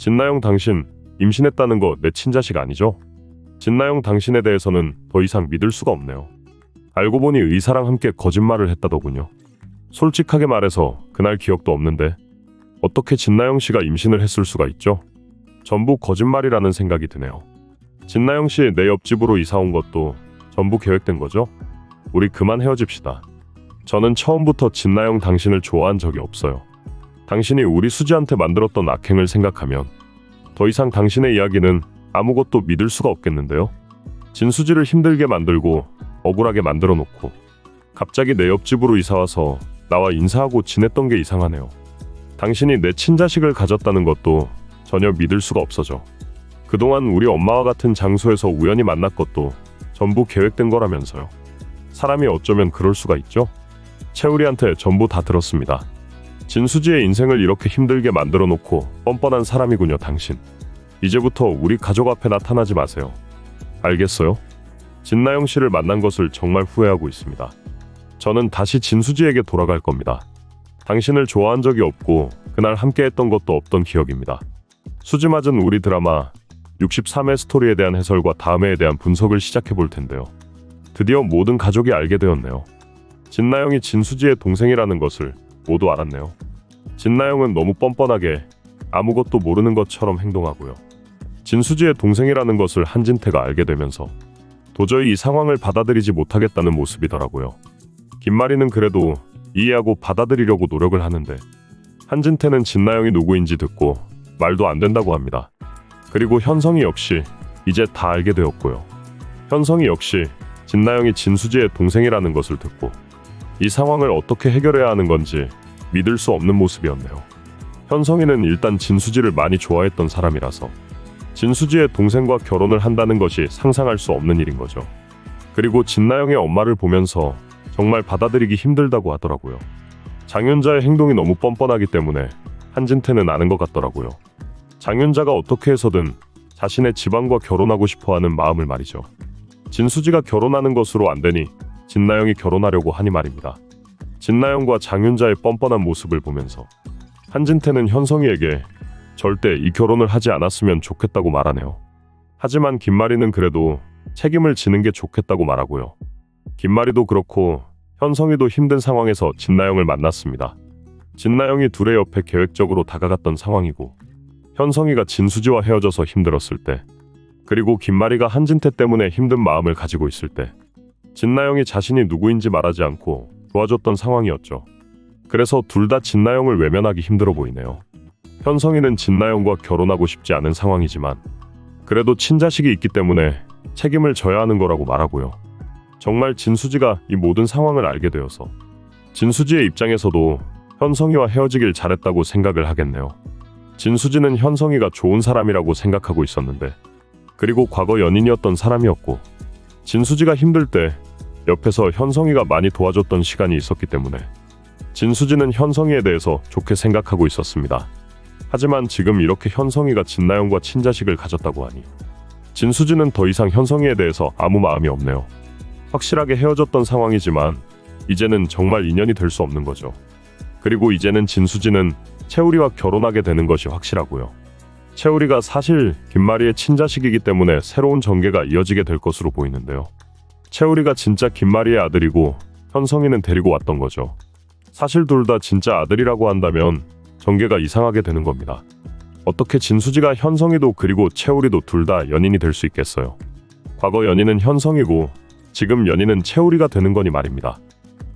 진나영 당신 임신했다는 거 내 친자식 아니죠? 진나영 당신에 대해서는 더 이상 믿을 수가 없네요. 알고 보니 의사랑 함께 거짓말을 했다더군요. 솔직하게 말해서 그날 기억도 없는데 어떻게 진나영 씨가 임신을 했을 수가 있죠? 전부 거짓말이라는 생각이 드네요. 진나영 씨 내 옆집으로 이사 온 것도 전부 계획된 거죠? 우리 그만 헤어집시다. 저는 처음부터 진나영 당신을 좋아한 적이 없어요. 당신이 우리 수지한테 만들었던 악행을 생각하면 더 이상 당신의 이야기는 아무것도 믿을 수가 없겠는데요. 진수지를 힘들게 만들고 억울하게 만들어 놓고 갑자기 내 옆집으로 이사와서 나와 인사하고 지냈던 게 이상하네요. 당신이 내 친자식을 가졌다는 것도 전혀 믿을 수가 없어져. 그동안 우리 엄마와 같은 장소에서 우연히 만났 것도 전부 계획된 거라면서요. 사람이 어쩌면 그럴 수가 있죠? 채우리한테 전부 다 들었습니다. 진수지의 인생을 이렇게 힘들게 만들어 놓고 뻔뻔한 사람이군요, 당신. 이제부터 우리 가족 앞에 나타나지 마세요. 알겠어요? 진나영 씨를 만난 것을 정말 후회하고 있습니다. 저는 다시 진수지에게 돌아갈 겁니다. 당신을 좋아한 적이 없고 그날 함께 했던 것도 없던 기억입니다. 수지 맞은 우리 드라마 63회 스토리에 대한 해설과 다음 회에 대한 분석을 시작해 볼 텐데요. 드디어 모든 가족이 알게 되었네요. 진나영이 진수지의 동생이라는 것을 모두 알았네요. 진나영은 너무 뻔뻔하게 아무것도 모르는 것처럼 행동하고요. 진수지의 동생이라는 것을 한진태가 알게 되면서 도저히 이 상황을 받아들이지 못하겠다는 모습이더라고요. 김마리는 그래도 이해하고 받아들이려고 노력을 하는데 한진태는 진나영이 누구인지 듣고 말도 안 된다고 합니다. 그리고 현성이 역시 이제 다 알게 되었고요. 현성이 역시 진나영이 진수지의 동생이라는 것을 듣고 이 상황을 어떻게 해결해야 하는 건지 믿을 수 없는 모습이었네요. 현성이는 일단 진수지를 많이 좋아했던 사람이라서 진수지의 동생과 결혼을 한다는 것이 상상할 수 없는 일인 거죠. 그리고 진나영의 엄마를 보면서 정말 받아들이기 힘들다고 하더라고요. 장윤자의 행동이 너무 뻔뻔하기 때문에 한진태는 아는 것 같더라고요. 장윤자가 어떻게 해서든 자신의 집안과 결혼하고 싶어하는 마음을 말이죠. 진수지가 결혼하는 것으로 안 되니 진나영이 결혼하려고 하니 말입니다. 진나영과 장윤자의 뻔뻔한 모습을 보면서 한진태는 현성이에게 절대 이 결혼을 하지 않았으면 좋겠다고 말하네요. 하지만 김마리는 그래도 책임을 지는 게 좋겠다고 말하고요. 김마리도 그렇고 현성이도 힘든 상황에서 진나영을 만났습니다. 진나영이 둘의 옆에 계획적으로 다가갔던 상황이고 현성이가 진수지와 헤어져서 힘들었을 때 그리고 김마리가 한진태 때문에 힘든 마음을 가지고 있을 때 진나영이 자신이 누구인지 말하지 않고 도와줬던 상황이었죠. 그래서 둘 다 진나영을 외면하기 힘들어 보이네요. 현성이는 진나영과 결혼하고 싶지 않은 상황이지만 그래도 친자식이 있기 때문에 책임을 져야 하는 거라고 말하고요. 정말 진수지가 이 모든 상황을 알게 되어서 진수지의 입장에서도 현성이와 헤어지길 잘했다고 생각을 하겠네요. 진수지는 현성이가 좋은 사람이라고 생각하고 있었는데 그리고 과거 연인이었던 사람이었고 진수지가 힘들 때 옆에서 현성이가 많이 도와줬던 시간이 있었기 때문에 진수지는 현성이에 대해서 좋게 생각하고 있었습니다. 하지만 지금 이렇게 현성이가 진나영과 친자식을 가졌다고 하니 진수지는 더 이상 현성이에 대해서 아무 마음이 없네요. 확실하게 헤어졌던 상황이지만 이제는 정말 인연이 될 수 없는 거죠. 그리고 이제는 진수지는 채우리와 결혼하게 되는 것이 확실하고요. 채우리가 사실 김마리의 친자식이기 때문에 새로운 전개가 이어지게 될 것으로 보이는데요. 채우리가 진짜 김마리의 아들이고 현성이는 데리고 왔던 거죠. 사실 둘 다 진짜 아들이라고 한다면 전개가 이상하게 되는 겁니다. 어떻게 진수지가 현성이도 그리고 채우리도 둘 다 연인이 될 수 있겠어요. 과거 연인은 현성이고 지금 연인은 채우리가 되는 거니 말입니다.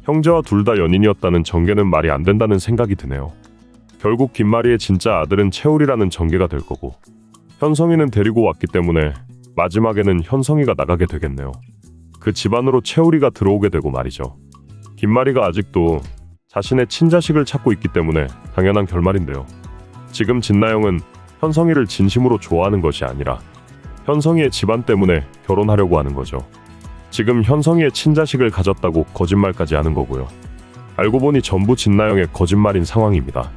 형제와 둘 다 연인이었다는 전개는 말이 안 된다는 생각이 드네요. 결국 김마리의 진짜 아들은 채우리라는 전개가 될 거고 현성이는 데리고 왔기 때문에 마지막에는 현성이가 나가게 되겠네요. 그 집안으로 채우리가 들어오게 되고 말이죠. 김마리가 아직도 자신의 친자식을 찾고 있기 때문에 당연한 결말인데요. 지금 진나영은 현성이를 진심으로 좋아하는 것이 아니라 현성이의 집안 때문에 결혼하려고 하는 거죠. 지금 현성이의 친자식을 가졌다고 거짓말까지 하는 거고요. 알고 보니 전부 진나영의 거짓말인 상황입니다.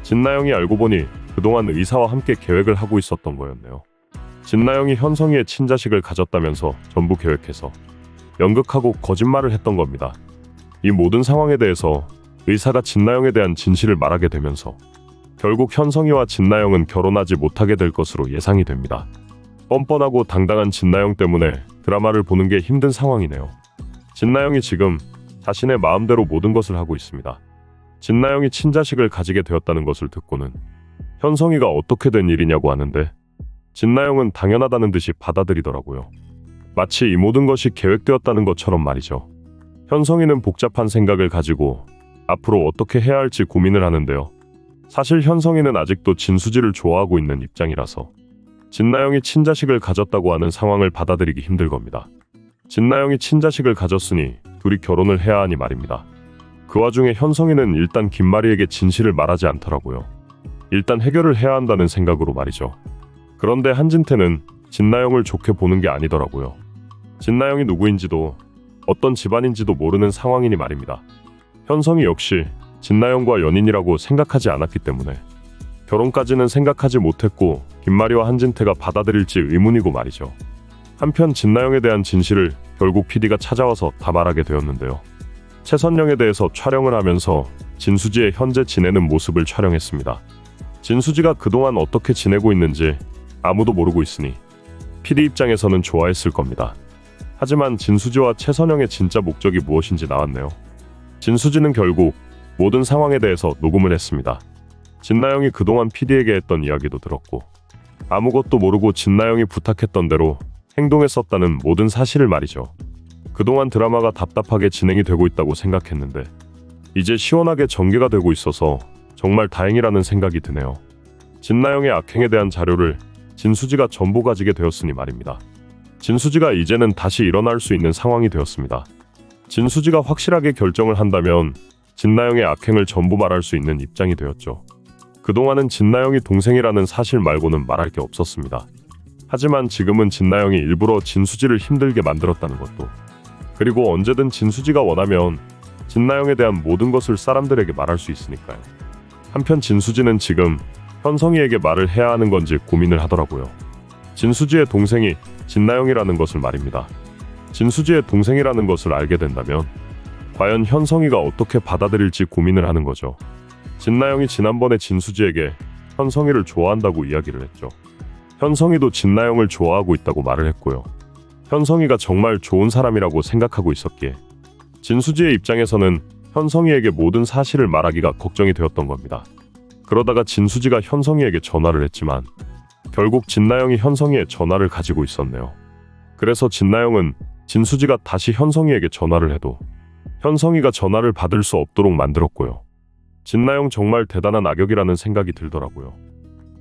진나영이 알고 보니 그동안 의사와 함께 계획을 하고 있었던 거였네요. 진나영이 현성이의 친자식을 가졌다면서 전부 계획해서 연극하고 거짓말을 했던 겁니다. 이 모든 상황에 대해서 의사가 진나영에 대한 진실을 말하게 되면서 결국 현성이와 진나영은 결혼하지 못하게 될 것으로 예상이 됩니다. 뻔뻔하고 당당한 진나영 때문에 드라마를 보는 게 힘든 상황이네요. 진나영이 지금 자신의 마음대로 모든 것을 하고 있습니다. 진나영이 친자식을 가지게 되었다는 것을 듣고는 현성이가 어떻게 된 일이냐고 하는데 진나영은 당연하다는 듯이 받아들이더라고요. 마치 이 모든 것이 계획되었다는 것처럼 말이죠. 현성이는 복잡한 생각을 가지고 앞으로 어떻게 해야 할지 고민을 하는데요. 사실 현성이는 아직도 진수지를 좋아하고 있는 입장이라서 진나영이 친자식을 가졌다고 하는 상황을 받아들이기 힘들 겁니다. 진나영이 친자식을 가졌으니 둘이 결혼을 해야 하니 말입니다. 그 와중에 현성이는 일단 김마리에게 진실을 말하지 않더라고요. 일단 해결을 해야 한다는 생각으로 말이죠. 그런데 한진태는 진나영을 좋게 보는 게 아니더라고요. 진나영이 누구인지도 어떤 집안인지도 모르는 상황이니 말입니다. 현성이 역시 진나영과 연인이라고 생각하지 않았기 때문에 결혼까지는 생각하지 못했고 김마리와 한진태가 받아들일지 의문이고 말이죠. 한편 진나영에 대한 진실을 결국 PD가 찾아와서 다 말하게 되었는데요. 최선영에 대해서 촬영을 하면서 진수지의 현재 지내는 모습을 촬영했습니다. 진수지가 그동안 어떻게 지내고 있는지 아무도 모르고 있으니 PD 입장에서는 좋아했을 겁니다. 하지만 진수지와 최선영의 진짜 목적이 무엇인지 나왔네요. 진수지는 결국 모든 상황에 대해서 녹음을 했습니다. 진나영이 그동안 PD에게 했던 이야기도 들었고 아무것도 모르고 진나영이 부탁했던 대로 행동했었다는 모든 사실을 말이죠. 그동안 드라마가 답답하게 진행이 되고 있다고 생각했는데 이제 시원하게 전개가 되고 있어서 정말 다행이라는 생각이 드네요. 진나영의 악행에 대한 자료를 진수지가 전부 가지게 되었으니 말입니다. 진수지가 이제는 다시 일어날 수 있는 상황이 되었습니다. 진수지가 확실하게 결정을 한다면 진나영의 악행을 전부 말할 수 있는 입장이 되었죠. 그동안은 진나영이 동생이라는 사실 말고는 말할 게 없었습니다. 하지만 지금은 진나영이 일부러 진수지를 힘들게 만들었다는 것도, 그리고 언제든 진수지가 원하면 진나영에 대한 모든 것을 사람들에게 말할 수 있으니까요. 한편 진수지는 지금 현성이에게 말을 해야 하는 건지 고민을 하더라고요. 진수지의 동생이 진나영이라는 것을 말입니다. 진수지의 동생이라는 것을 알게 된다면 과연 현성이가 어떻게 받아들일지 고민을 하는 거죠. 진나영이 지난번에 진수지에게 현성이를 좋아한다고 이야기를 했죠. 현성이도 진나영을 좋아하고 있다고 말을 했고요. 현성이가 정말 좋은 사람이라고 생각하고 있었기에 진수지의 입장에서는 현성이에게 모든 사실을 말하기가 걱정이 되었던 겁니다. 그러다가 진수지가 현성이에게 전화를 했지만 결국 진나영이 현성이의 전화를 가지고 있었네요. 그래서 진나영은 진수지가 다시 현성이에게 전화를 해도 현성이가 전화를 받을 수 없도록 만들었고요. 진나영 정말 대단한 악역이라는 생각이 들더라고요.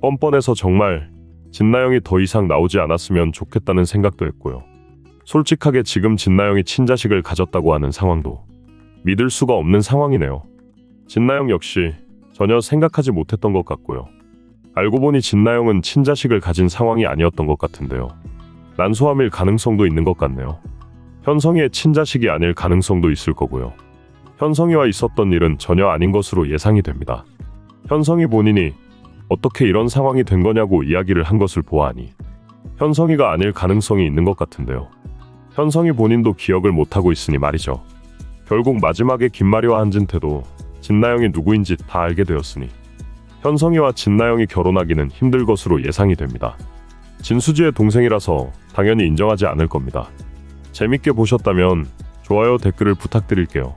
뻔뻔해서 정말 진나영이 더 이상 나오지 않았으면 좋겠다는 생각도 했고요. 솔직하게 지금 진나영이 친자식을 가졌다고 하는 상황도 믿을 수가 없는 상황이네요. 진나영 역시 전혀 생각하지 못했던 것 같고요. 알고 보니 진나영은 친자식을 가진 상황이 아니었던 것 같은데요. 난소암일 가능성도 있는 것 같네요. 현성이의 친자식이 아닐 가능성도 있을 거고요. 현성이와 있었던 일은 전혀 아닌 것으로 예상이 됩니다. 현성이 본인이 어떻게 이런 상황이 된 거냐고 이야기를 한 것을 보아하니 현성이가 아닐 가능성이 있는 것 같은데요. 현성이 본인도 기억을 못하고 있으니 말이죠. 결국 마지막에 김마리와 한진태도 진나영이 누구인지 다 알게 되었으니 현성이와 진나영이 결혼하기는 힘들 것으로 예상이 됩니다. 진수지의 동생이라서 당연히 인정하지 않을 겁니다. 재밌게 보셨다면 좋아요, 댓글을 부탁드릴게요.